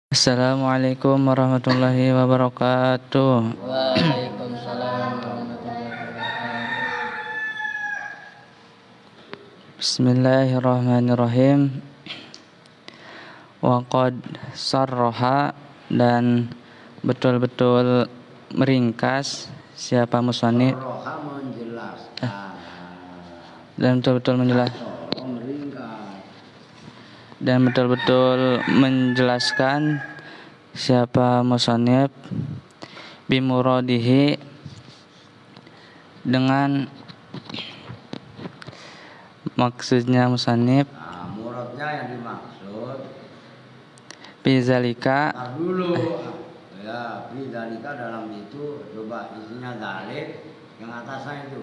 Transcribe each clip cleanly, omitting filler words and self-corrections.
Assalamualaikum warahmatullahi wabarakatuh. Waalaikumsalam warahmatullahi wabarakatuh. Bismillahirrahmanirrahim. Wa qad sarraha, dan betul-betul meringkas siapa musannif Roha menjelaskan. dan betul-betul Meringkas. dan betul-betul menjelaskan siapa musannif bimuradihi, dengan maksudnya musannif Muradnya yang dimaksud bizalika. dulu. Ya, bidalika dalam itu coba isinya dalik yang atasnya itu.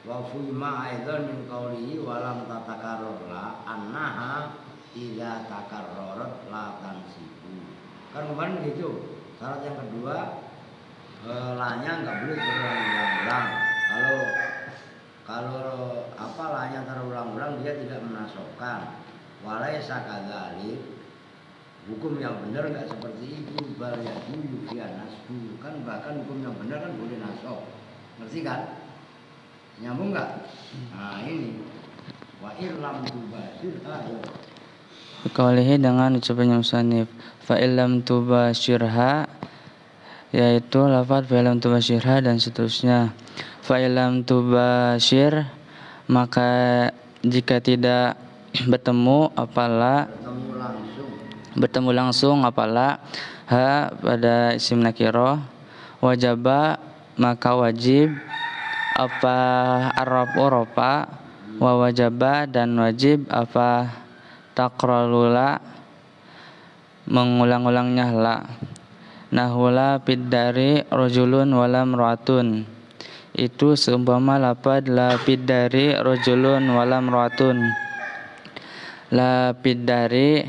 Wa fima aidan min qawlihi walam tatakarrarla annaha idza takarrarat la tansibu. Kan kemarin gitu. Syarat yang kedua, lanya enggak boleh berulang-ulang. Kalau lanya terulang-ulang dia tidak menasabkan. Walaysa kadzalik. Hukum yang benar enggak seperti itu. Bal yadu nasbu. Kan bahkan hukum yang benar kan boleh nasab. Ngerti kan? Nyambung enggak? Nah, ini wa illam tubashir ayo. Qaulihi, dengan ucapannya musannif fa illam tubashirha, yaitu lafaz fa illam tubashirha dan seterusnya. Fa illam tubashir, maka jika tidak bertemu apalah bertemu langsung apalah ha pada isim nakirah, wajaba maka wajib apa arrafu ropa, wa wajaba dan wajib apa takralula mengulang-ulangnya la. Nahula piddari rojulun wala mru'atun, itu seumpama lapad la piddari rojulun wala mru'atun. La piddari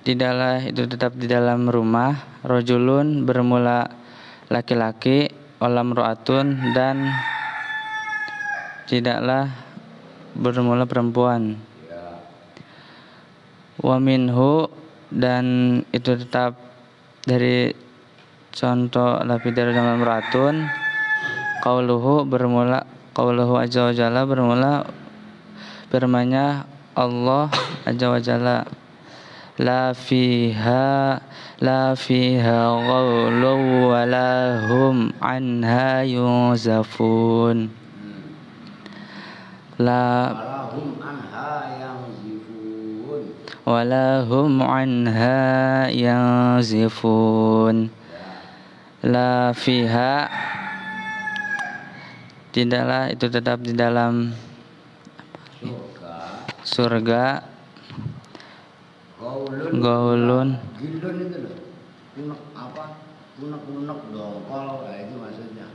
tidaklah itu tetap di dalam rumah, rojulun bermula laki-laki, walam ru'atun dan tidaklah bermula perempuan. Wa minhu, dan itu tetap dari contoh lapidar dengan ru'atun, qauluhu azza wa jalla bermula firman-Nya Allah azza wa jalla, la fiha ghawlu wa lahum anha yuzafun. Walahum anha yanzifun. La fiha, tidaklah itu tetap di dalam surga. Gaulun Gilun itu loh. Unek dongkol, itu maksudnya.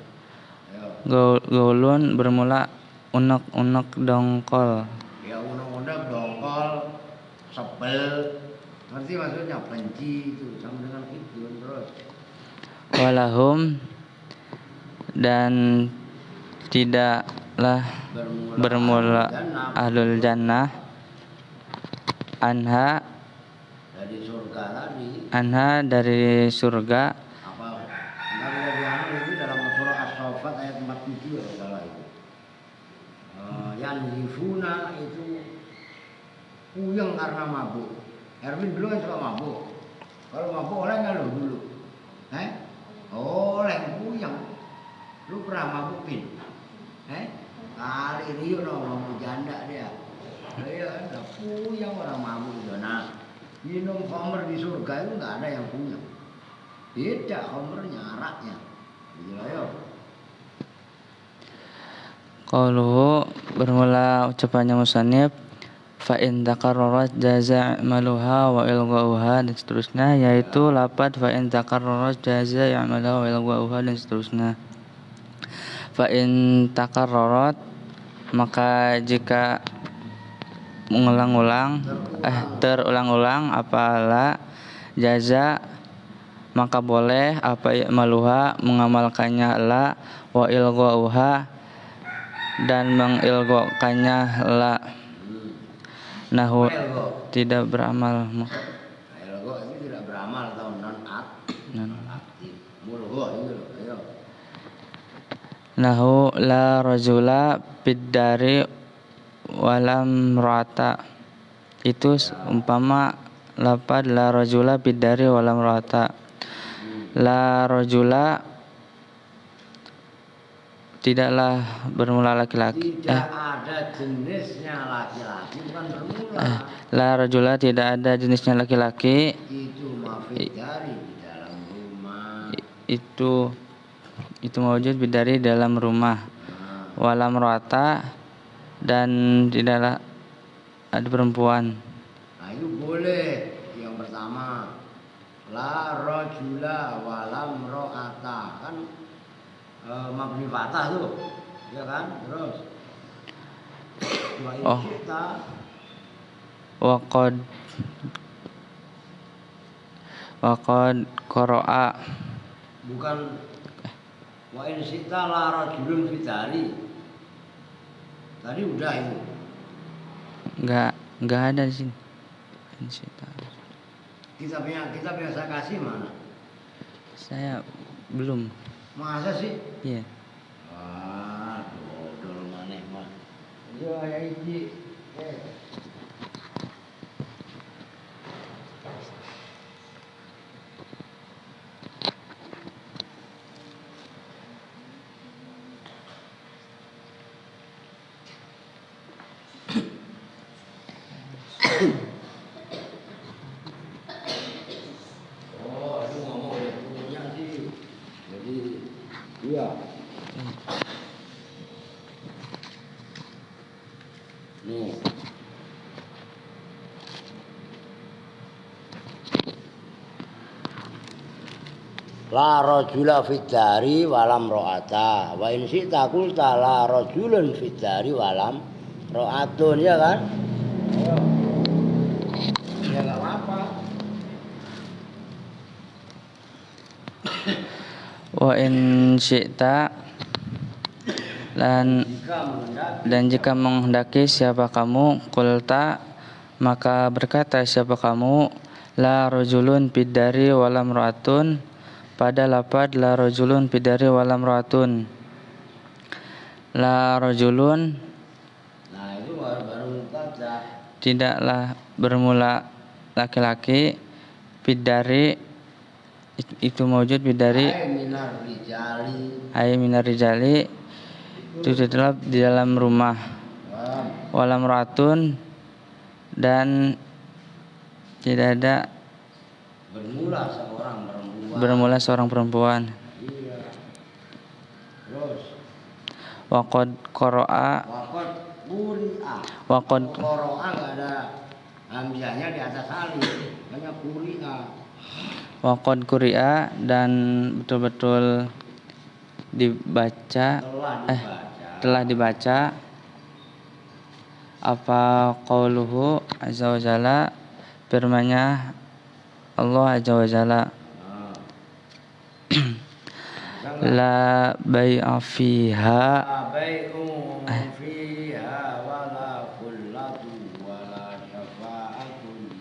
Gaulun bermula unek dongkol. Ya, unek dongkol, sebel. Ngerti maksudnya? Benci itu sama dengan itu terus. Walahum, dan tidaklah bermula ahlul jannah anha dari surga. Itu dalam surah As-Saffat ayat 47 kalau salah itu. Yang yifuna itu puyeng karena mabuk. Erwin dulu kan suka mabuk. Kalau mabuk oleh nggak lo dulu? Oleh puyeng. Lu pernah mabuk Pin? Kali Rio mau janda dia. Iya, ada puyeng orang mabuk itu. Nah, minum khamr di surga itu nggak ada yang puyeng. Beda khamrnya, araknya. Gila ya. Qauluhu bermula ucapannya musannif fa in takarrarat jaza maluha wa ilghauha dan seterusnya, yaitu lafaz fa in takarrarat jaza ya'maluha wa ilghauha dan seterusnya. Fa in takarrarat, maka jika terulang-ulang apalah jaza, maka boleh apa maluha mengamalkannya la, wa ilghauha dan mengilghakannya la. nahu Elgo. tidak beramal Elgo itu tidak beramal atau non aktif. Mulgo itu loh. Ayo. nahu la rajula biddari walam rata itu umpama lapad la rajula biddari walam rata. La rajula tidaklah bermula laki-laki. Tidak ada jenisnya laki-laki bukan bermula. La rajula tidak ada jenisnya laki-laki. Itu mafid dari di dalam rumah. Itu mawujud bidari dalam rumah. Walam rata dan tidaklah ada perempuan. Nah itu boleh. Yang pertama, la rajula walam ro'ata kan mabni fatah tuh, ya kan? Terus wa kita waqad qara'a bukan wa in sita la rajulun fitari. Tadi udah itu. enggak ada di sini. Kita biasa kasih mana? Saya belum. Masa sih? Iya. Wah, dodol maneh mah. Yo ya iki. Oh, itu ngomong ya punya sih. Jadi iya. Nih. La rajula fidari walam ro'ata. Wa in syi'ta qulta la rajulun fidari walam ro'atun, ya kan? Ya enggak apa-apa. Wa in syi'ta dan jika menghendaki siapa kamu qulta maka berkata siapa kamu la rajulun bidari walam ra'atun pada lapad la rajulun bidari walam ra'atun. La rajulun Nah, itu baru mubtada. tidaklah bermula laki-laki bidari itu mawujud bidari ay minar rijali itu tetap di dalam rumah. Walam ra'atun dan tidak ada bermula seorang perempuan. Iya. Terus Waqad qara'a qura'a enggak ada hamzahnya di atas alif. Hanya quri'a. Waqad quri'a dan betul-betul telah dibaca apa qauluhu azza wa jalla firman-Nya Allah azza wa jalla la bai'a fiha wala kullatu wala syafa'atun.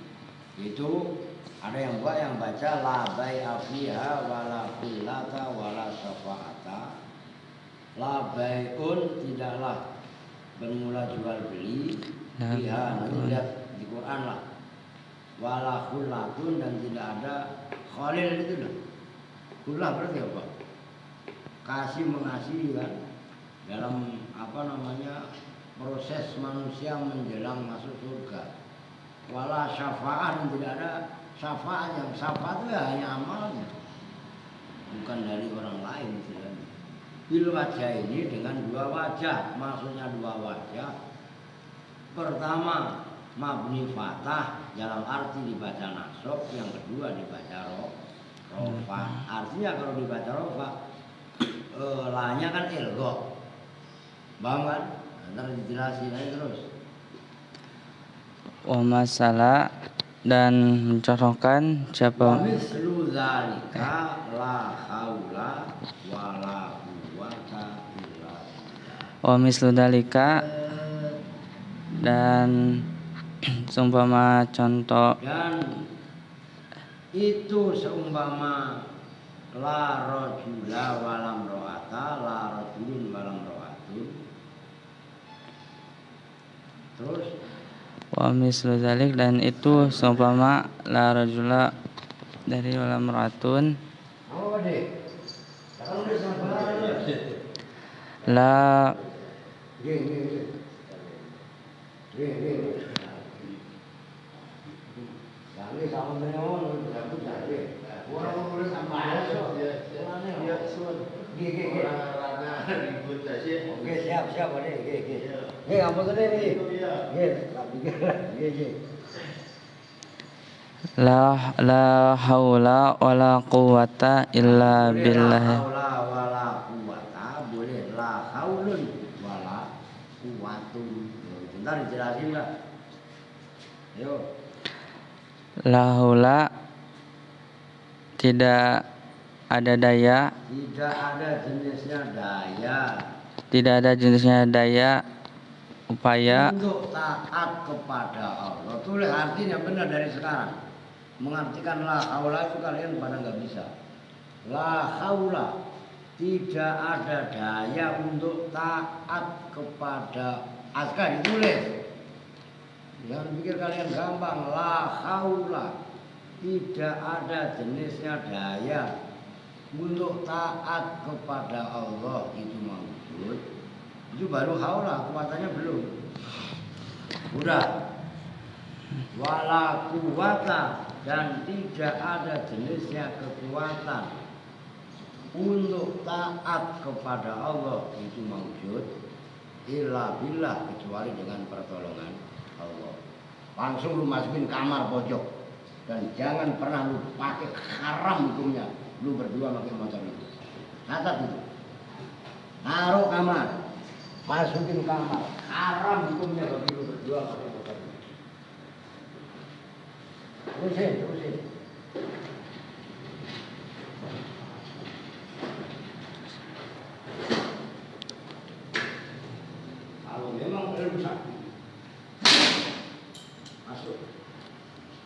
Itu ada yang baca la bai'a fiha wala kullata wala syafa'ata. La bai'un tidaklah bermula jual beli fiha, nanti lihat di Quran lah. Wala khullatun dan tidak ada khalil itu loh. Khullah berarti apa? Kasih mengasihi kan dalam proses manusia menjelang masuk surga. Wala syafa'ah dan tidak ada syafaat. Yang syafaat itu ya hanya amalnya, bukan dari orang lain istilahnya. Bil wajah ini dengan dua wajah, maksudnya dua wajah. Pertama mabni fatah dalam arti dibaca nasab, yang kedua dibaca rofa. Artinya kalau dibaca rofa lanya kan ilgo, paham kan? Ntar dijelasin aja terus. Wa masalah dan mencontohkan siapa mislu zalika la haula wala quwwata illa billah. wa mislu dalika dan seumpama contoh Dan itu seumpama la rajula walam ro'ata, la rajulun walam ro'atun. Terus wa mislu zalik, dan itu seumpama la rajula dari walam ratun, apa deh? Kalau udah sabar. la Ye. Jangan sama menon, aku cari. Orang boleh tambah so. Iya, Ge. Ribut aja. Oke, siap deh, Ge. Apa tadi nih? Ge, tapi ge. la haula wala quwata illa billah. La haula wala quwata, boleh la haulun wala quwatun. Bentar dijelasin lah. Ayo. La haula tidak ada daya, Tidak ada jenisnya daya tidak ada jenisnya daya upaya untuk taat kepada Allah. Tulis artinya benar dari sekarang. Mengartikan la haula itu kalian pada nggak bisa. La haula, tidak ada daya untuk taat kepada askar, ditulis. Jangan pikir kalian gampang. La haula, tidak ada jenisnya daya untuk taat kepada Allah. Itu maksud. Itu baru haula, kekuatannya belum. Udah. Wala quwata, dan tidak ada jenisnya kekuatan untuk taat kepada Allah. Itu maksud. Illa billah, kecuali dengan pertolongan Allah. Langsung lu masukin kamar pojok, dan jangan pernah lu pakai, haram hukumnya lu berdua pakai motor itu. Catat itu. Taruh kamar, masukin kamar, haram hukumnya bagi lu berdua pakai motor itu. Terusin. Kalau memang ilmu sakti, masuk.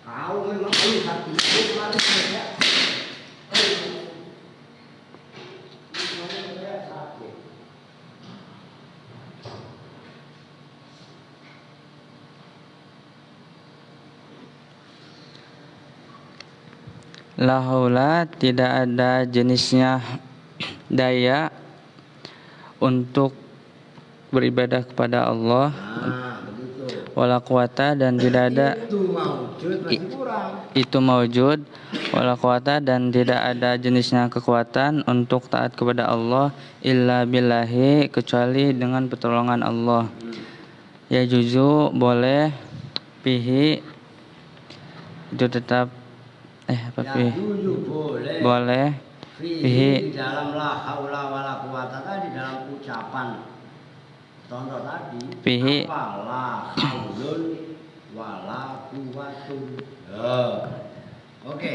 Kalau memang ilmu sakti, itu kemarin saja. La haula, tidak ada jenisnya daya untuk beribadah kepada Allah. Nah, begitu. Wala quwata, dan tidak ada Itu maujud masih kurang. itu maujud, wala quwata, dan tidak ada jenisnya kekuatan untuk taat kepada Allah illa billahi, kecuali dengan pertolongan Allah. Ya juzu, boleh, pihi itu tetap Ya jujur boleh Fihi, di dalam la haula wala quwata tadi, dalam ucapan contoh tadi, Fihi. apa la haulun wala quwatun. Oke.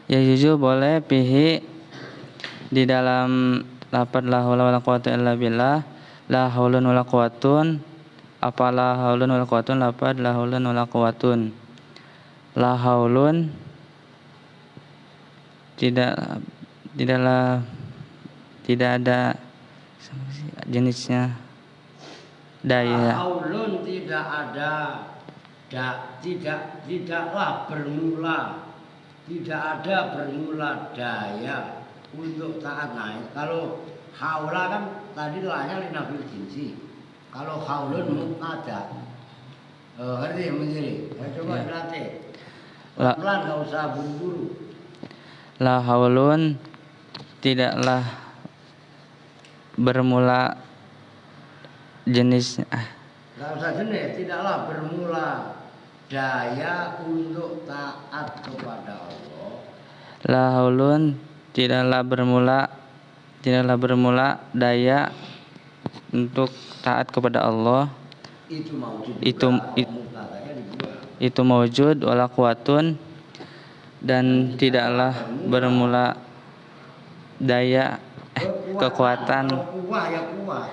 Ya juzu boleh pihi di dalam lafaz la haula wala quwata illa billah, la haulun wala quwatun. Apa la haulun wala quwatun? Lafaz la haulun wala quwatun. La haulun tidak ada jenisnya daya. La haulun tidak ada, tidaklah bermula, tidak ada bermula daya untuk taat. Nah, kalau haula kan tadi lahnya linafil jinsi. Kalau haulun ada. Ngerti menjadi. Coba Ya. dilatih. La- Pelan, nggak usah buru-buru. La haulun tidaklah bermula jenis Nggak usah jenis, tidaklah bermula daya untuk taat kepada Allah. la haulun tidaklah bermula daya untuk taat kepada Allah. Itu maujud Itu- juga, it- mubtada'nya dibuang. Itu maujud wala quwatun, dan tidaklah bermula daya kekuatan Kalau kuah ya kuah,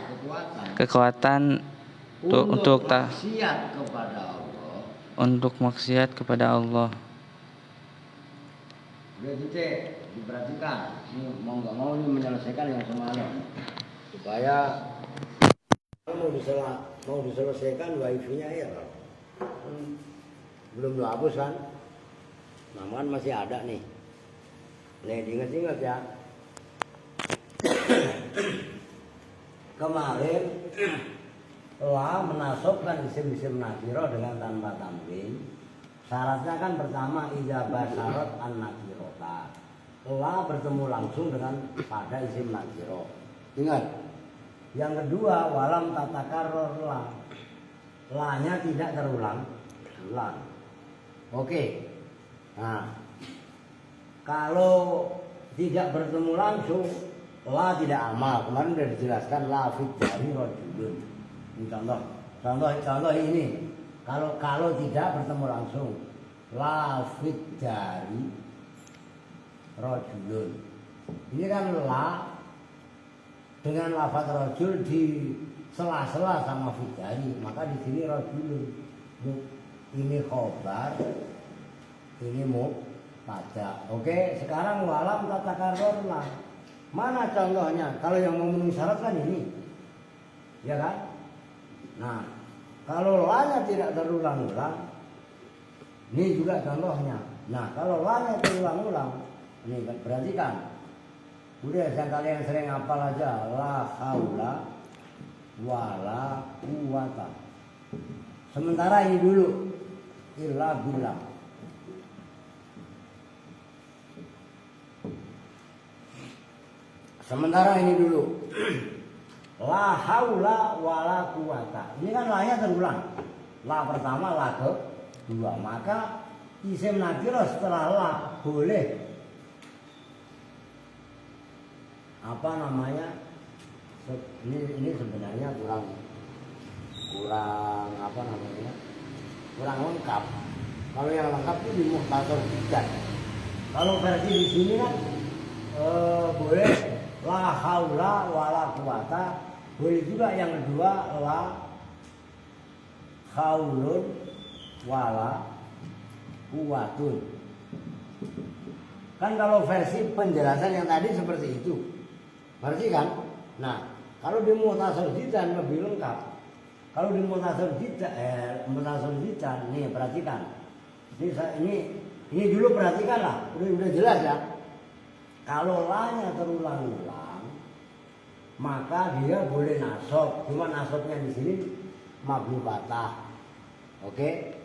kekuatan untuk maksiat kepada Allah. untuk maksiat kepada Allah. Udah titik, diperhatikan. Ini mau nggak mau ini menyelesaikan yang semalam supaya mau diselesaikan wifi-nya ya Pak. Belum dihapus kan? Namun masih ada nih. Nih diingat-ingat ya. Kemarin telah menasobkan isim-isim nakiro dengan tanpa tanwin. Syaratnya kan pertama ijabah syarat an-nakirota. Telah bertemu langsung dengan pada isim nakiro. Ingat. Yang kedua walam tatakarror la. La-nya tidak terulang. Oke. Nah, kalau tidak bertemu langsung, la tidak amal. Kemarin sudah dijelaskan la fit jari rajulun. Ini contoh ini. Kalau tidak bertemu langsung, la fit jari rajulun. Ini kan la dengan lafaz rajul di sela-sela sama fit jari, maka di sini rajulun. Ini khobar, ini mubtada. Oke, sekarang walam tatakarror la. Mana contohnya? Kalau yang memenuhi syarat kan ini. Ya kan? Nah, kalau la-nya tidak terulang-ulang, ini juga contohnya. Nah, kalau la-nya terulang-ulang, ini perhatikan. Udah yang kalian sering hafal aja, la haula wala quwata. Sementara ini dulu, illa billah. Sementara ini dulu. La haula wala quwata. Ini kan la-nya terulang. La pertama, la kedua. Maka isim nakiro setelah la boleh apa namanya? Ini sebenarnya kurang apa namanya? Kurang lengkap. Kalau yang lengkap itu di mukhtasar jidat. Kalau versi di sini kan boleh la haula wala quwata. Boleh juga yang kedua la haulun wala quwatun. Kan kalau versi penjelasan yang tadi seperti itu. Berarti kan? Nah, kalau di mukhtasar jidat lebih lengkap. Kalau di mukhtasar jidat, nih perhatikan. Ini dulu perhatikan lah. Udah jelas ya. Kalau la-nya terulang-ulang, maka dia boleh nasab. Cuma nasabnya di sini mabni fathah. Oke?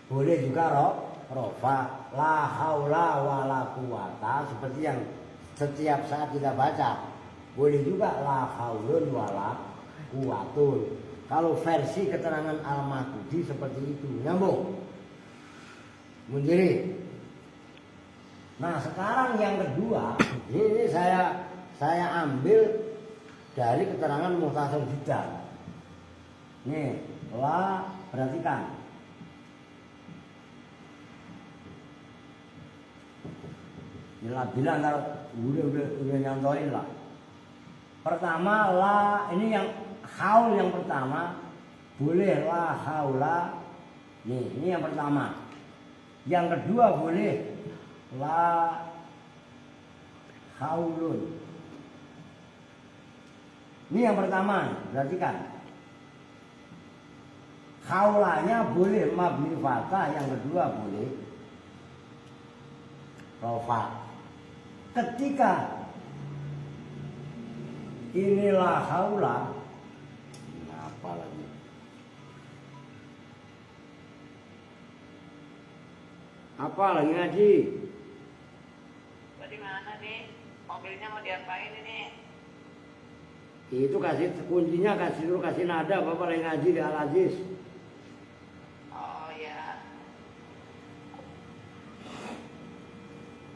Boleh juga rofa. La haula wala quwata seperti yang setiap saat kita baca. Boleh juga la haulun wala quwatun. Kalau versi keterangan Al-Mahdudi seperti itu. Nyambung? Munjiri. Nah, sekarang yang kedua, ini saya ambil dari keterangan mukhtasar jidat. Nih, la perhatikan. Bila kalau udah nyontohin lah. Pertama la, ini yang haul yang pertama boleh la haula. Nih, ini yang pertama. Yang kedua boleh la haulun. Ini yang pertama, perhatikan. Haulanya boleh mabni fathah, yang kedua boleh rofa. Ketika inilah haula, apa lagi? Apa lagi ngaji? Bagaimana nih? Mobilnya mau diapain ini? Itu kasih kuncinya, kasih nada, Bapak lagi ngaji di Al-Aziz. Oh ya.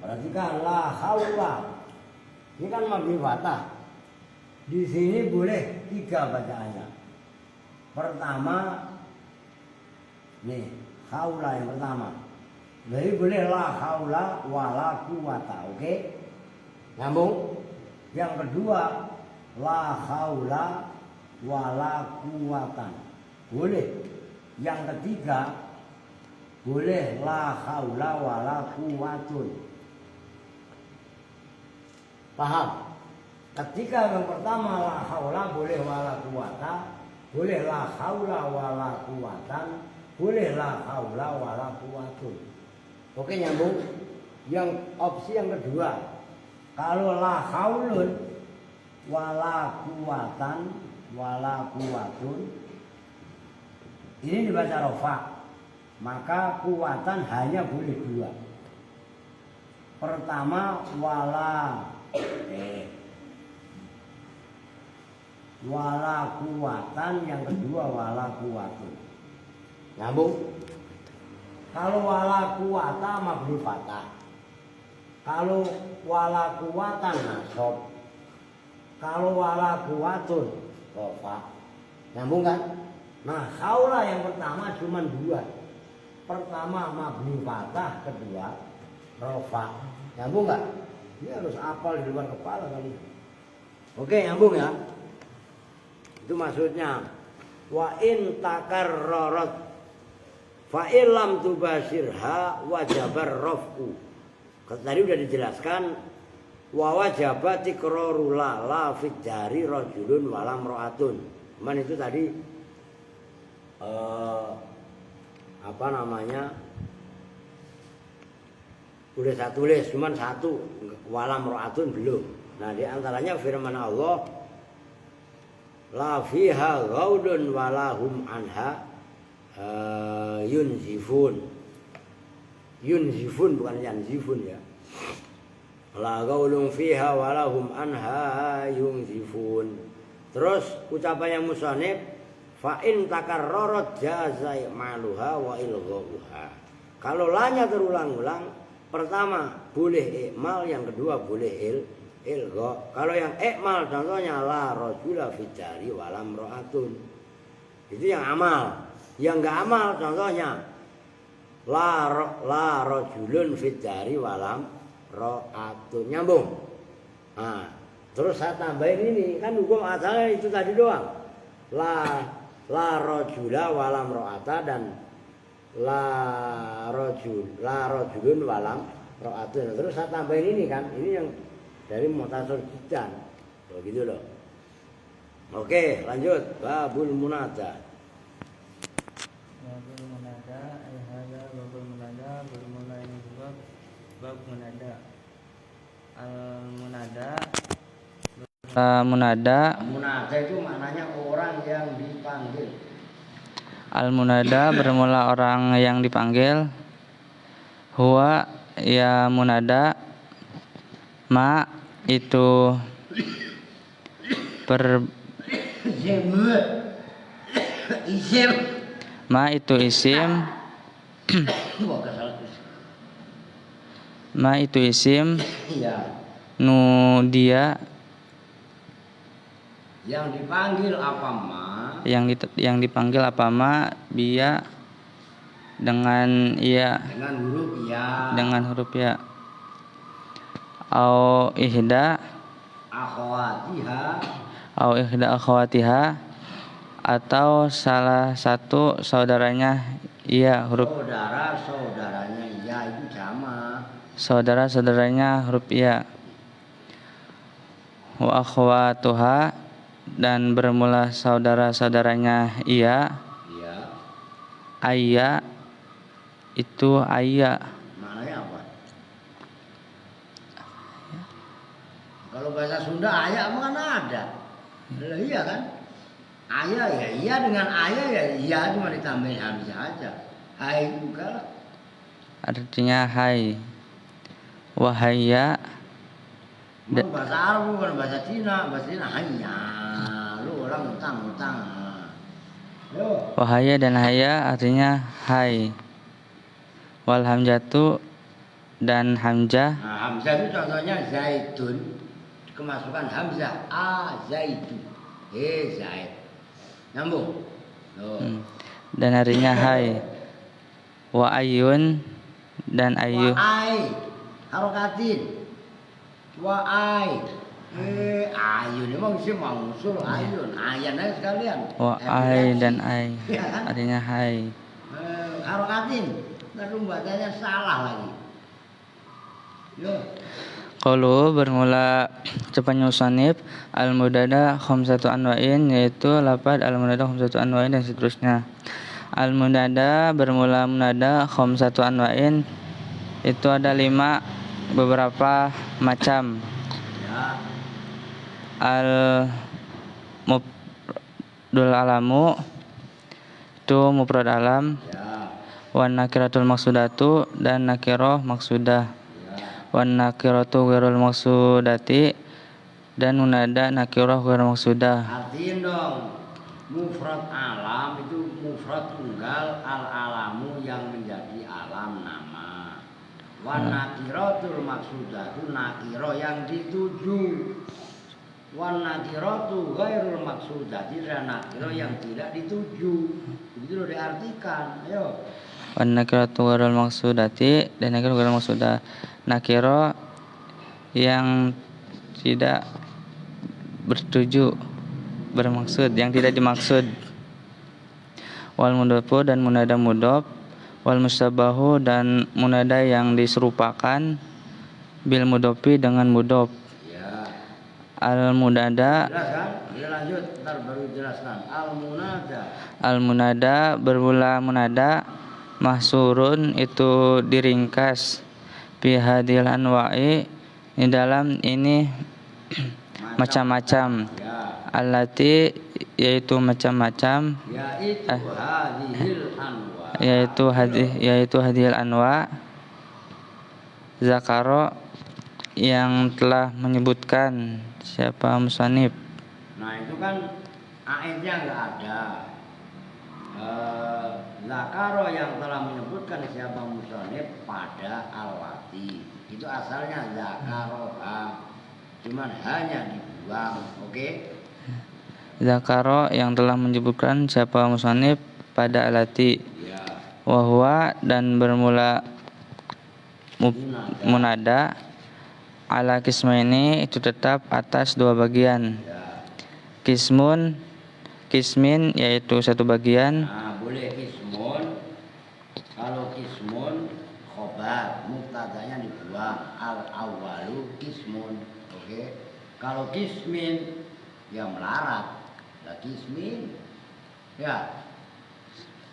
Perhatikan la haula. Ini kan mabni fathah. Di sini boleh 3 bacaannya. Pertama, nih haula yang pertama. Jadi boleh la haula wala quwata, oke? Nyambung? Yang kedua, la haula wala quwatan. Boleh. Yang ketiga, boleh la haula wala quwatun. Paham? Ketika yang pertama la haula boleh wala quwata, boleh la haula wala quwatan, boleh la haula wala quwatun. Oke, nyambung? Yang opsi yang kedua, kalau la haulun wala quwatan wala quwatun, ini dibaca rofa, maka kuwatan hanya boleh dua. Pertama wala kuwatan, yang kedua wala kuwatun. Nyambung? Kalau wala kuwata mabdul fatah, kalau wala kuwatan nasab, kalau wala kuwatun rofa. Nyambung kan? Nah, haula yang pertama cuma dua. Pertama mabni fatah, kedua rofa. Nyambung nggak? Ini harus hafal di luar kepala kali. Oke, nyambung ya. Itu maksudnya. Wa in takarrarat fa illam tubashirha wajabar raf'u. Tadi udah dijelaskan wa wajaba tikrarul la fi jari rajulun walam ra'atun. Cuman itu tadi apa namanya, udah saya tulis cuman satu, walam ra'atun belum. Nah, di antaranya firman Allah la fiha ghaudun walahum anha yunzifun bukan yanzifun ya. La ghaulun fiha walahum anha yunzifun. Terus ucapan yang musannif fa in takarrarat jazai maluha wa ilghauha. Kalau lanya terulang-ulang, pertama boleh ikmal, yang kedua boleh ilgha. Kalau yang ikmal contohnya la rajula fi jari walam ra'atun. Itu yang amal. Yang enggak amal contohnya la rajulun fi jari walam ra'atun. Nyambung. Nah, terus saya tambahin ini, kan hukum asalnya itu tadi doang. La rajula walam ra'ata dan la rajulun walam ra'atun. Terus saya tambahin ini kan, ini yang dari Mukhtasar Jiddan. Begitu loh. Oke, lanjut. Babul munada. Babul munada, ayhada babul munada, bermula ini juga bab munada. Munada Munada itu maknanya orang yang dipanggil. Al-munada bermula orang yang dipanggil. Huwa ya munada, ma itu Isim. ma itu isim. Ma itu isim. Iya. Nudia Yang dipanggil apa ma? yang dipanggil apa ma, biya dengan iya, Dengan huruf ya. dengan huruf ya. Au ihda akhwatiha atau salah satu saudaranya iya, huruf Saudaranya ya, itu sama. saudaranya huruf iya. Wa akhwatuha dan bermula saudara-saudaranya iya. Iya. Ayya itu ayya. Maknanya apa? Kalau bahasa Sunda ayah mana ada? Iya kan? Ayah ya iya, dengan ayah ya iya, cuma ditambahin hamzah aja. Hai juga. Artinya hai. Wahaya Bahasa Arab bukan bahasa Cina. Bahasa Cina hanya. Lu orang utang. Yo. wahaya dan haya artinya hai. Wal hamzatu dan hamzah. Nah, hamzah itu contohnya zaitun. Kemasukan hamzah zaitun. Zaid. Nyambung. Dan artinya hai. Wa ayun dan ayu. Wa ai harokatin. Wa ai ayun emang sih mausul ayun. Ayan aja sekalian. Wa ai dan ai Iya kan? artinya hai. Harokatin. Lalu bacanya salah lagi. Yo. Qalu bermula ucapannya musannif al-mudada khamsatu anwa'in, yaitu lafaz al-mudada khamsatu anwa'in dan seterusnya. Al-munada bermula munada khamsatu anwa'in, itu ada 5 beberapa macam. Ya. Al-mufradul alamu, itu mufrad alam. Ya. Wan nakiratul maksudatu, dan nakirah maksudah. Ya. Wan nakiratu ghairul maksudati, dan munada nakirah ghairul maksudah. Artiin dong, mufrad alam itu mufrad tunggal, al-alamu yang menjadi alam nama. Wan nakiratul maksudatu nakiro yang dituju. Wan nakiratu ghairul maksudati dan nakiro yang tidak dituju. Begitu loh diartikan. Ayo. Wan nakiratu ghairul maksudati, dan nakirah ghairul maksudah. Nakirah yang tidak bertuju, bermaksud, yang tidak dimaksud. Wal mudhafu, dan munada mudhaf. Wal mustabahu, dan munada yang diserupakan. Bil mudhafi, dengan mudhaf. Ya. Al munada, Jelas kan? Ya lanjut, ntar baru jelaskan. Al-munada. al munada bermula munada mahsurun, itu diringkas. Fi hadil anwa'i, di dalam ini macam-macam. Ya. Allati, yaitu macam-macam, Yaitu hadhil anwa. yaitu hadil anwa. Zakaro, yang telah menyebutkan siapa musannif. Nah itu kan aidnya nggak ada. Zakaro yang telah menyebutkan siapa musannif pada al-wati. Itu asalnya zakaroha, cuman hanya dibuang. Oke? Zakaro, yang telah menyebutkan siapa musannif pada alati. Ya. Wahwa, dan bermula munada. Ala kismaini, itu tetap atas 2 bagian. Ya. Kismin, yaitu 1 bagian. Nah boleh kismun. Kalau kismun khobar, muktadanya dibuang. Al-awwalu kismun. Oke? Kalau kismin, ya melarat. Ya kismin. Ya.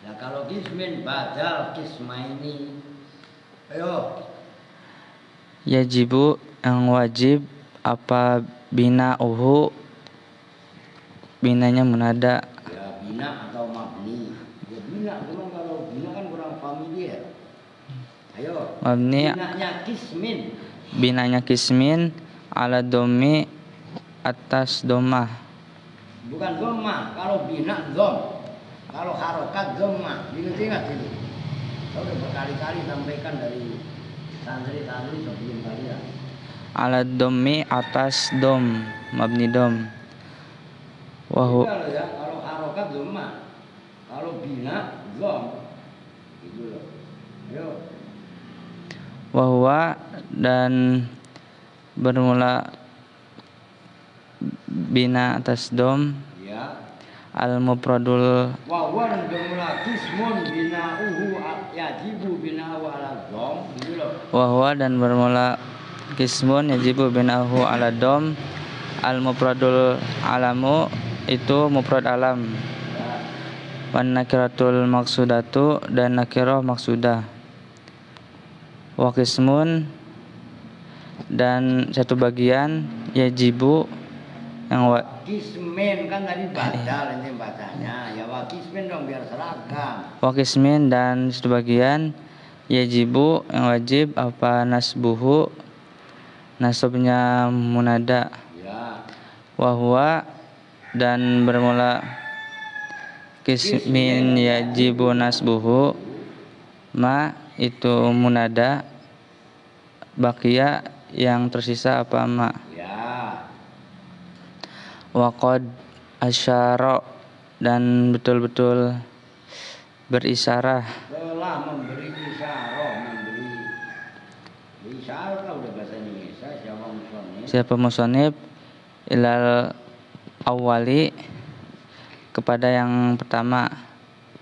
Nah kalau kismin badal kismaini. Ayo. Yajibu, yang wajib. Apa bina'uhu, binanya munada. Ya bina atau mabni. Ya bina, cuman kalau bina kan kurang familiar. Ayo. Mabni, Binanya kismin. kismin. Ala domi, atas domah. Bukan dhammah. Kalau bina dhom. Kalau harokat dhammah. Ingat itu. Saya udah berkali-kali sampaikan dari santri-santri sebelum kalian. Ala domi, atas dom, mabni dom. Kalau ya, kalau harokat dhammah. Kalau bina dhom. Gitu loh. Ayo. Wahwa, dan bermula bina atas dom. Ya. Al mufradul, Wawan bermula kismun bina'uhu yajibu bina'u ala dhom. Gitu loh. wahwa, dan bermula kismun yajibu bina'uhu ala dom. Al mufradul alamu, itu mufrad alam. Ya. Wan nakiratul maksudatu, dan nakirah maksudah. Wa kismun, dan 1 bagian. Yajibu, yang Kismin kan tadi badal ini bacanya. Ya wa kismin dong biar seragam. wa kismin, dan 1 bagian. Yajibu, yang wajib. Apa nasbuhu, nasabnya munada. Ya. Wahwa, dan bermula kismin yajibu nasbuhu. Ma, itu munada. Baqiya, yang tersisa apa ma. Ya. Waqad asyara, dan betul-betul berisyarah. Telah memberi isyarah, isyarah kan udah bahasa Indonesia. Siapa musannif ilal awwali, kepada yang pertama.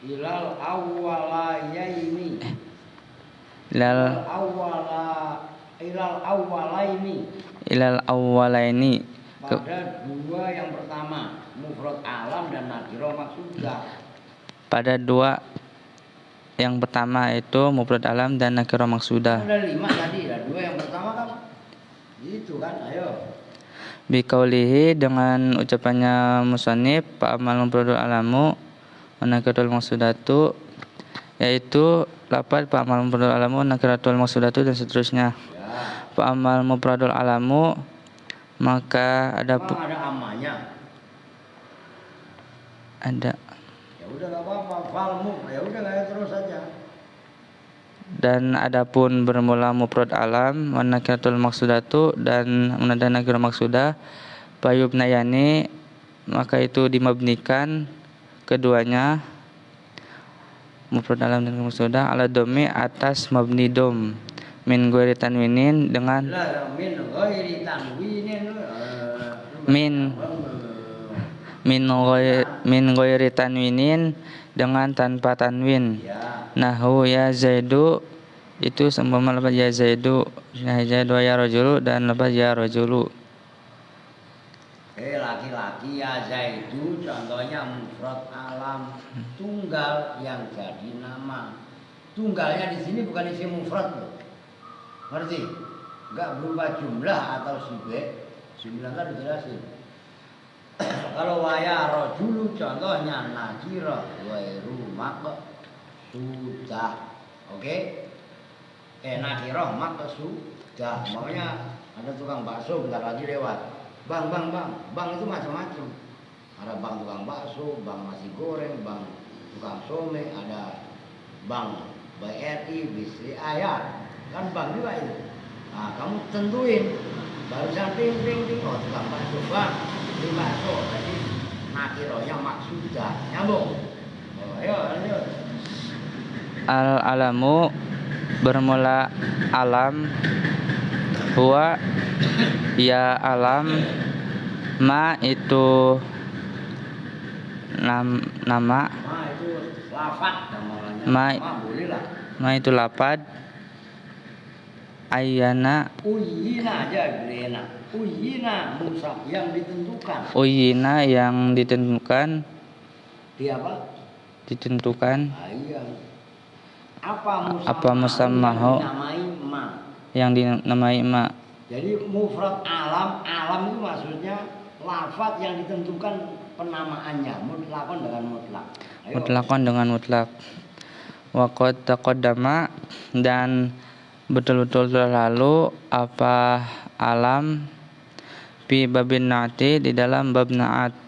Ilal awwalayaini. ilal ilal awwalaini ilal awwalaini pada dua yang pertama, mufrad alam dan nakirah maksudah. pada dua yang pertama itu mufrad alam dan nakirah maksudah. Ada 5 tadi, ada 2 yang pertama kan gitu kan, ayo. Biqaulihi dengan ucapannya musannif fa amal mufradul alamu wa nakiratul maksudatu, yaitu lafaz fa amal mufradul alamu nakiratul maksudatu dan seterusnya. Ya. Fa amal mufradul alamu, maka ada Ada amanya. ada Ya udah enggak apa-apa, falmu. Ya udah kayak terus saja. dan adapun bermula mufrad alam wa nakiratul maksudatu dan menanda nakirah maksudah payubnayani, maka itu dimabnikan keduanya mufrad alam dan maksudah ala domi atas mabni dom min ghairi tanwinin dengan Lah min ghairi tanwinin min ghairi tanwinin dengan tanpa tanwin. ya. Nahu ya Zaidu, itu seumpama lafaz ya Zaidu, ya Zaidu ya rajulu, dan lafaz ya rajulu. Laki-laki ya Zaidu contohnya mufrad alam tunggal yang jadi nama. Tunggalnya di sini bukan isim mufrad loh. Ngerti? Enggak berupa jumlah atau subjek. Jumlah kan dijelasin. Kalau waya rajulu contohnya nakirah wairu sudah. Oke? Nakirah sudah. Maunya ada tukang bakso bentar lagi lewat. Bang itu macam-macam. Ada bang tukang bakso, bang nasi goreng, bang tukang some, ada bang BRI, BCA ya. Kan bang juga itu. Nah, kamu tentuin. Barusan ting oh tukang bakso bang, di bakso. Jadi nakirohnya maksudah. Nyambung. Oh, ayo. Al alamu bermula alam, huwa ya alam, ma itu nama, Ma itu lafad namanya. Ma boleh lah. ma itu lapad, ayana Uyina aja grena. Uyina musab yang ditentukan. uyina yang ditentukan, Di apa? ditentukan Iya. Apa apa musammahu yang dinamai ma. yang dinamai ma. Jadi mufrad alam itu maksudnya lafaz yang ditentukan penamaannya, mutlakon dengan mutlak. Ayo. Mutlakon dengan mutlak. Wa qad taqaddama, dan betul-betul telah lalu apa alam fi babin naati, di dalam bab naat.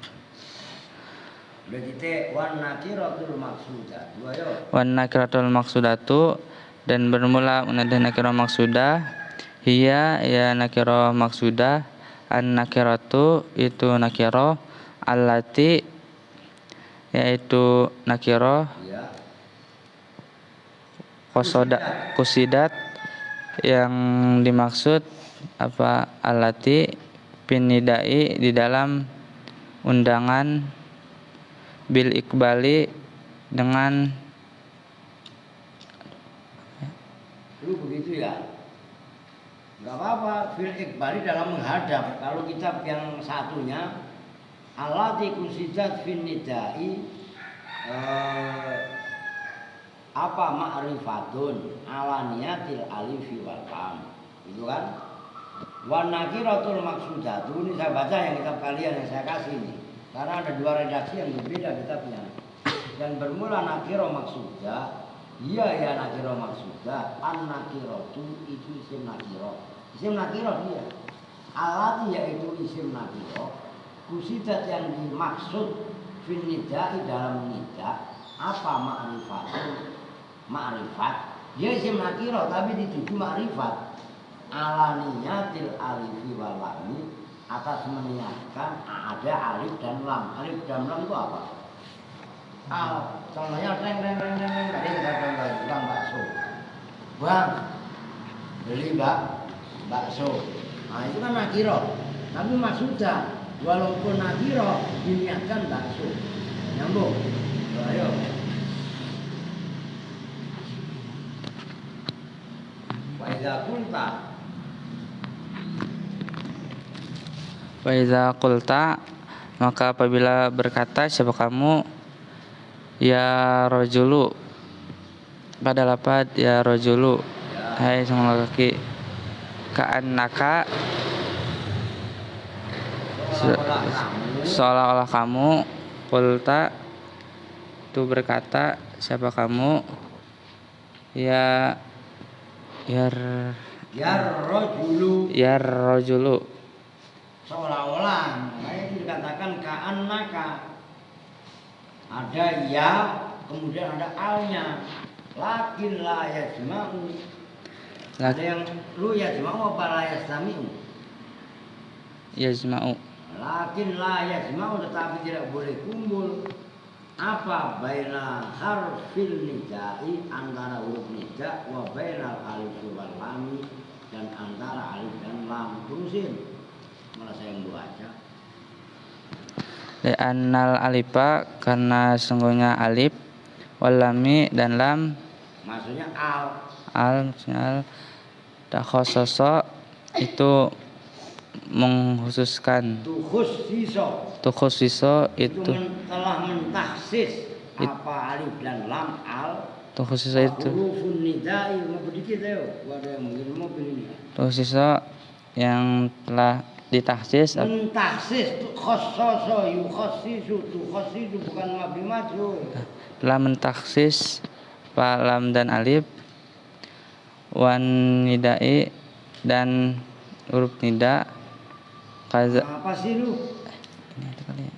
Udah kita wan nakiratul maksudah. Dua yo. Wan nakiratul maksudatu, dan bermula menanda nakirah maksudah, hiya ya nakirah maksudah, an nakiratu itu nakirah, allati yaitu nakirah, Iya. kusidat yang dimaksud apa allati pinidai di dalam undangan, bil ikbali dengan Lu begitu ya? Enggak apa-apa, fil ikbali dalam menghadap. Kalau kitab yang satunya allati kusidat fin nidai apa ma'rifatun alaniyatil alifi wal lam. Itu kan? Wan nakiratul maksudatu, ini saya baca yang kitab kalian yang saya kasih ini. Karena ada 2 redaksi yang berbeda kitabnya. Yang bermula nakirah maksudah, iya ya nakirah maksudah, an nakiratu itu isim nakirah. Isim nakirah dia. Alati yaitu isim nakirah. Kusidat yang dimaksud fin nidai dalam nida, apa ma'rifat. Dia isim nakirah tapi dituju ma'rifat. Alaniyatil alifi wal lami, atas meniatkan ada alif dan lam. Alif dan lam itu apa? Contohnya tadi kita contoh tukang bakso. Bang, beli bakso. Nah itu kan nakiro, tapi maksudah. Walaupun nakiro diniatkan bakso. Nyambung. Ayo. Faiza kulta. Wa idza qulta, maka apabila berkata siapa kamu, ya rajulu, pada lafaz ya rajulu, hai sang laki, ka'annaka, seolah-olah kamu, qulta, itu berkata siapa kamu, ya Rajulu. ya rajulu, Seolah-olah, makanya itu dikatakan ka'annaka. Ada ya, kemudian ada alnya. Lakin la yajma'u. Ada yang lu yajma'u apa la yastami'u? yajma'u, Lakin la yajma'u, tetapi tidak boleh kumpul. Apa baina harfil nida'i, antara huruf nida, wa bainal alif wal lam, dan antara alif dan lam. Terusin. Malah saya yang baca. li'annal alifa, karena sungguhnya alif, wal lami dan lam, Maksudnya maksudnya al, takhososo, itu mengkhususkan, tukhsiso itu telah mentahsis apa alif dan lam tukhsiso itu hurufun nidai. Sedikit ayo, ada yang mungkin mobil ini. tukhsiso yang telah ditahsis, Mentahsis tu khassaso yukhassisu, tu khassisu bukan mabni majhul. telah mentahsis lam dan alif, wan nidai dan huruf nida, kaza Apa sih lu? ini ada kali ya.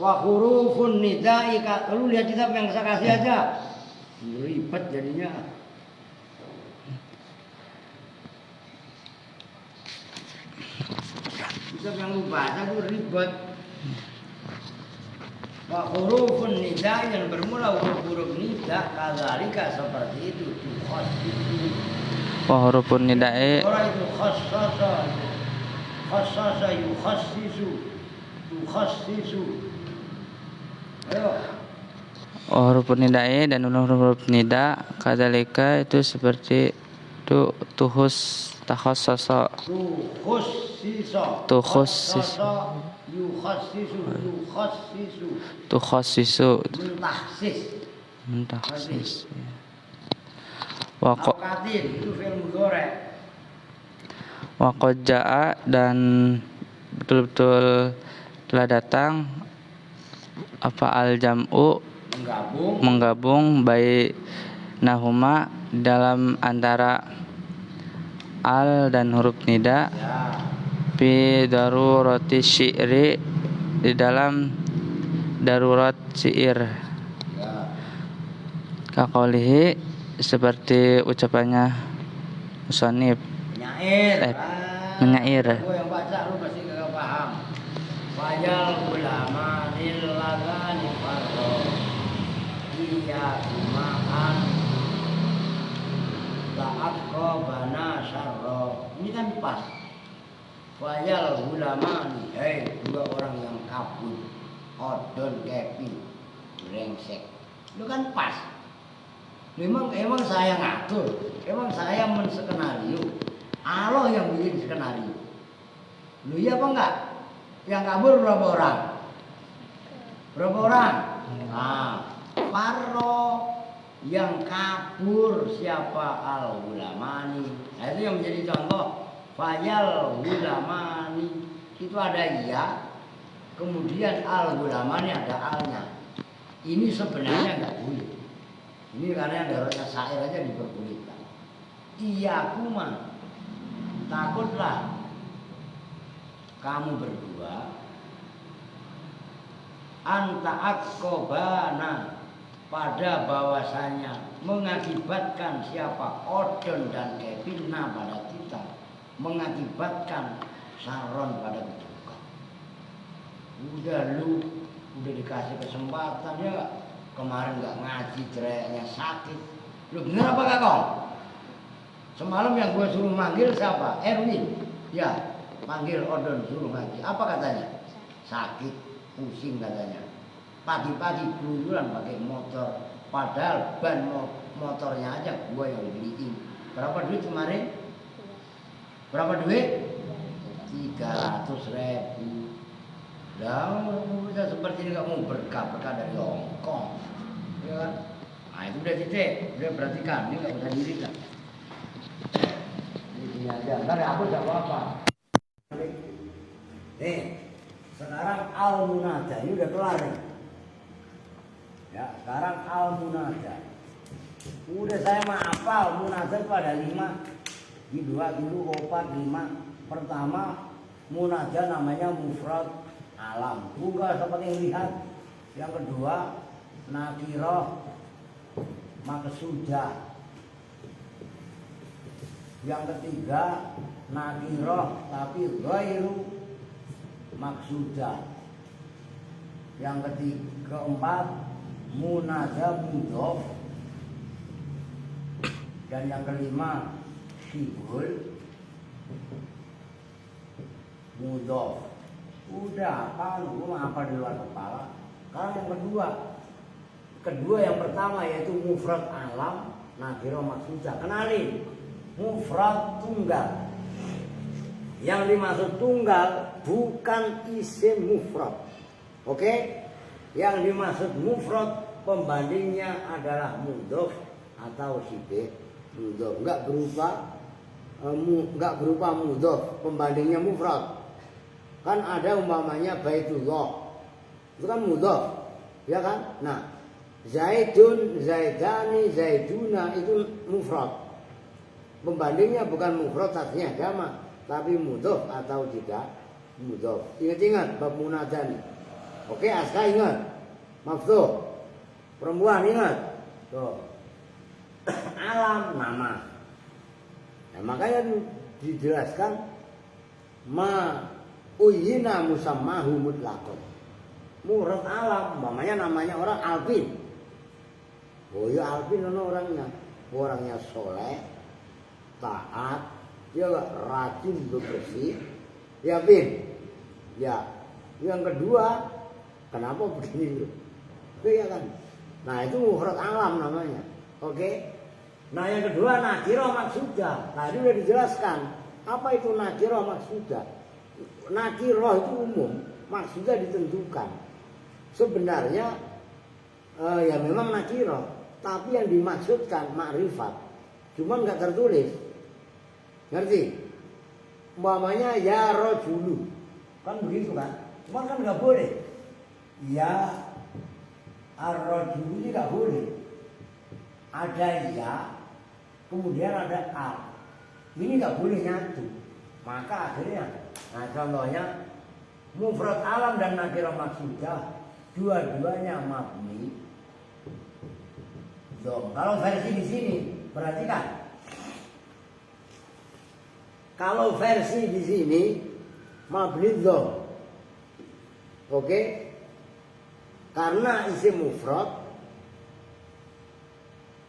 Wa hurufun nidai, lu lihat kitab yang saya kasih aja. Ribet jadinya. Kitab yang lu baca tuh ribet. Wa hurufun nida, yang bermula huruf nida, kadzalika seperti itu, tukhasisu. Wa hurufun nidai, Orang itu khassasa yukhassisu, tukhassisu. Ayo. wa hurufun nidai dan huruf nida, kadzalika itu seperti itu, takhososo, Tukhassisu. tukhassisu, Mentahsis. mentahsis, wa Awqatin itu fi'il mudhari'. qad jaa, dan betul-betul telah datang apa al jam'u, menggabung bainahuma, dalam antara al dan huruf nida, Ya. fi darurati syi'ri, di dalam darurat syair, Ya. kaqaulihi, seperti ucapannya musannif, Penyair. menyair, Gua yang baca lu pasti kagak paham. Fayal ulama lillagani farro. Iya kumahan la'at bana syarro. Ini kan pas. Fayal ulama nih, hei dua orang yang kabur, odon kepi, brengsek. Itu kan pas. Emang saya ngatur, emang saya menskenario. Allah yang bikin skenario. Lu iya apa enggak? Yang kabur berapa orang? Berapa orang? Nah, Farro yang kabur siapa? Al-Ulamani. Nah, itu yang menjadi contoh. Fayal Ulamani itu ada iya, kemudian Al-Ulamani ada alnya. Ini sebenarnya enggak boleh. Ini karena daruratnya syair aja diperbolehkan. Iya kuma, takutlah kamu berdua anta akobana, pada bahwasanya mengakibatkan siapa odon dan kepina pada kita, mengakibatkan saron pada kedudukan. Udah dikasih kesempatan ya, kemarin nggak ngaji cereknya sakit. Lu bener apa gak kong? Semalam yang gue suruh manggil siapa? Erwin. Ya, panggil odon suruh ngaji. Apa katanya? Sakit, pusing katanya. Pagi-pagi keluyuran pakai motor. Padahal ban motornya aja gue yang beliin. Berapa duit kemarin? Berapa duit? 300.000. Lah, udah seperti ini nggak mau berkah dari Hongkong, ya kan? Nah itu udah titik, udah perhatikan, ini nggak usah diri kan? Ini aja, ntar ya aku nggak apa-apa. Nih, sekarang al-munada ini udah kelar nih. Ya, sekarang al-munada. Udah saya mah hafal munada pada 5. Di 2 dulu 4 5. Pertama munada namanya mufrad alam. Tunggal seperti yang lihat. Yang kedua nakirah maksudah. Yang ketiga nakirah tapi ghairu maksudah. Yang keempat munada mudhof. Dan yang kelima sibul mudhof. Udah apa di luar kepala. Sekarang yang kedua yang pertama yaitu mufrad alam nakirah maksudah. Kenalin mufrad tunggal. Yang dimaksud tunggal bukan isim mufrad. Oke? Yang dimaksud mufrad pembandingnya adalah mudhof atau sibih mudhof. Enggak berupa mudhof, pembandingnya mufrad. Kan ada umpamanya Baitullah. Itu kan mudhof, ya kan? Nah, Zaidun, Zaidani, Zaiduna itu mufrad. Pembandingnya bukan mufrad artinya jamak, tapi mudhof atau tidak mudhof. Ingat-ingat bab munada nih. Oke, Aska ingat. Maftuh. Perempuan ingat. Tuh. Alam nama. Nah, makanya dijelaskan ma uyina musammahu mutlaqan. Murad alam, namanya orang Alvin. Oh ya Alvin orangnya soleh, taat, dia rajin bersih. Ya Bin. Ya. Yang kedua, kenapa begini? Oke ya kan? Nah itu mufrad alam namanya. Oke. Nah yang kedua nakirah maksudah. Tadi udah dijelaskan. Apa itu nakirah maksudah? Nakirah itu umum, maksudah ditentukan. Sebenarnya ya memang nakirah, tapi yang dimaksudkan makrifat. Cuman nggak tertulis. Ngerti? Umpamanya ya rojulu. Kan begitu kan? Cuman kan nggak boleh. Ya ar-rojulu ini nggak boleh. Ada ya, kemudian ada al. Ini nggak boleh nyatu. Maka akhirnya, nah contohnya mufrad alam dan nakirah maksudah dua-duanya mabni. Kalau versi di sini perhatikan. Kalau versi di sini mabni dzom. Oke? Karena isim mufrad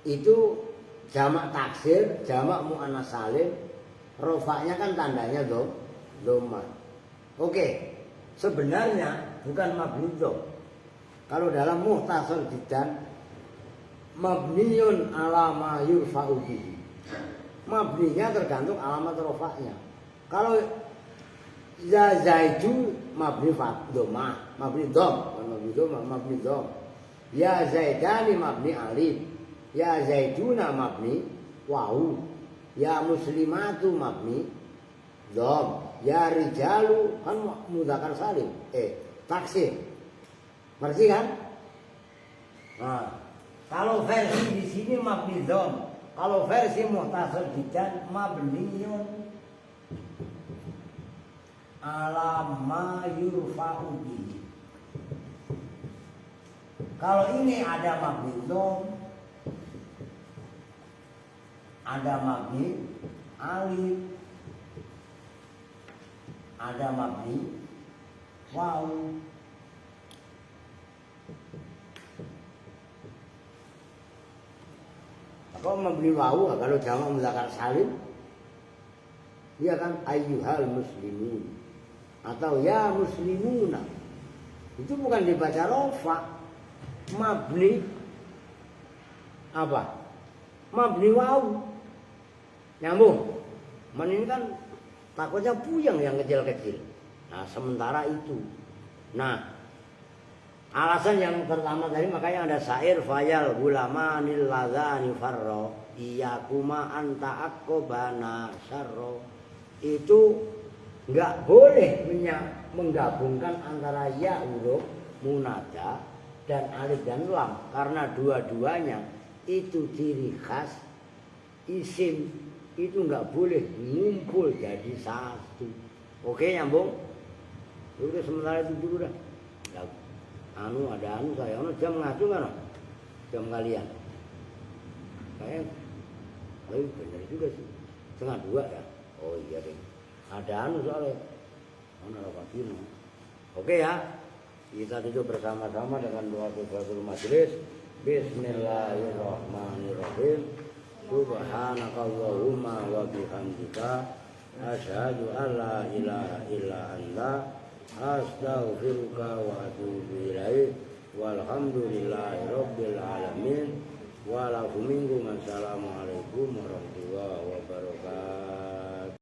itu jamak taksir, jamak muannas salim, rofaknya kan tandanya dhamma. Oke, sebenarnya bukan mabni dzom. Kalau dalam muhtasar jiddan mabniun ala ma yurfa'u bihi. Mabninya tergantung alamat rofaknya. Kalau ya zaidu mabni dhamma, mabni dhom, mabni dhom. Ya zaidani mabni alif. Ya zaiduna mabni wawu. Ya muslimatu mabni dhom. Ya rijalu kan mudzakkar salim. Taksir. Ngerti kan? Nah, kalau versi di sini mabni dhom. Kalau versi muhtasar jiddan mabniun ala ma yurfa'u bihi. Kalau ini ada mabni dhom, ada mabni alif, ada mabni waw. Kalau mabni waw, kalau jamak mudzakkar salim, dia kan ayyuhal muslimun atau ya muslimuna. Itu bukan dibaca rofa, mabni apa? Mabni waw. Nyambung. Men ini kan takutnya puyeng yang kecil-kecil. Nah, sementara itu. Nah, alasan yang pertama tadi makanya ada syair fayal gulamanil ladzani farro iyakuma anta akobana syarro. Itu enggak boleh menggabungkan antara ya huruf munada dan alif dan lam karena dua-duanya itu ciri khas isim, itu enggak boleh ngumpul jadi satu. Oke, nyambung? Udah sementara itu dulu dah. Ada saya jam ngacu kan? Jam kalian. Kayak benar juga sih. 1:30 ya. Oh iya deh. Ada soalnya. Oke ya. Kita duduk bersama-sama dengan doa kifaratul majelis. Bismillahirrahmanirrahim. Subhanakallahumma wa bihamdika asyhadu an la ilaha illa anta astaghfiruka wa atubu ilaik. Walhamdulillahi rabbil alamin. Wa lakum minkum assalamualaikum warahmatullahi wabarakatuh.